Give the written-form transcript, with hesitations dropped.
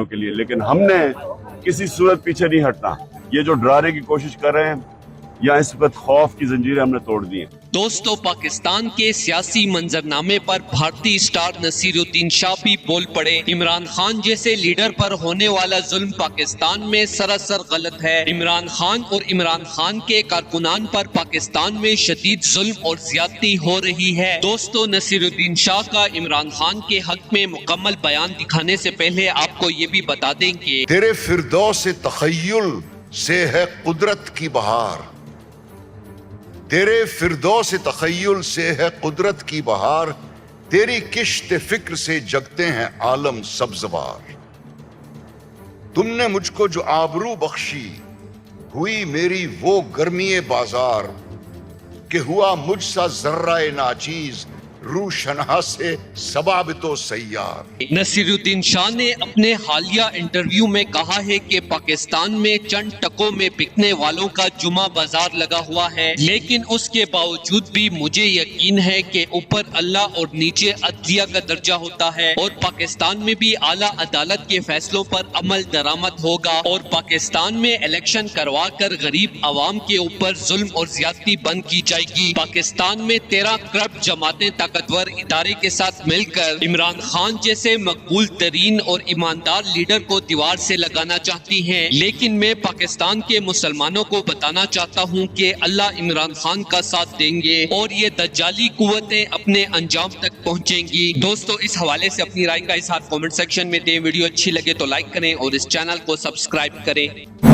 के लिए, लेकिन हमने किसी सूरत पीछे नहीं हटना। ये जो डराने की कोशिश कर रहे हैं या इस वक्त खौफ की जंजीरें हमने तोड़ दी हैं। दोस्तों, पाकिस्तान के सियासी मंजरनामे पर भारतीय स्टार नसीरुद्दीन शाह भी बोल पड़े। इमरान खान जैसे लीडर पर होने वाला जुल्म पाकिस्तान में सरासर गलत है। इमरान खान और इमरान खान के कारकुनान पर पाकिस्तान में शदीद जुल्म और ज्यादती हो रही है। दोस्तों, नसीरुद्दीन शाह का इमरान खान के हक में मुकम्मल बयान दिखाने से पहले आपको ये भी बता दें कि तेरे फिरदौस तखय्युल से है कुदरत की बहार, तेरे फिरदौस तखय्युल से है कुदरत की बहार, तेरी किश्त फिक्र से जगते हैं आलम सब्ज़वार। तुमने मुझको जो आबरू बख्शी, हुई मेरी वो गर्मी बाजार, कि हुआ मुझसा जर्राए नाचीज, रूशनहा से सबाब तो सैयार। नसीरुद्दीन शाह ने अपने हालिया इंटरव्यू में कहा है कि पाकिस्तान में चंद टकों में बिकने वालों का जुमा बाजार लगा हुआ है, लेकिन उसके बावजूद भी मुझे यकीन है कि ऊपर अल्लाह और नीचे अदलिया का दर्जा होता है और पाकिस्तान में भी आला अदालत के फैसलों पर अमल दरामद होगा और पाकिस्तान में इलेक्शन करवा कर गरीब आवाम के ऊपर जुल्म और ज्यादती बंद की जाएगी। पाकिस्तान में 13 करप्ट जमातें ताकतवर इदारे के साथ मिलकर इमरान खान जैसे मकबूल तरीन और ईमानदार लीडर को दीवार से लगाना चाहती हैं, लेकिन मैं पाकिस्तान के मुसलमानों को बताना चाहता हूं कि अल्लाह इमरान खान का साथ देंगे और ये दज्जाली कुव्वतें अपने अंजाम तक पहुंचेंगी। दोस्तों, इस हवाले से अपनी राय का इजहार कमेंट सेक्शन में दें। वीडियो अच्छी लगे तो लाइक करें और इस चैनल को सब्सक्राइब करें।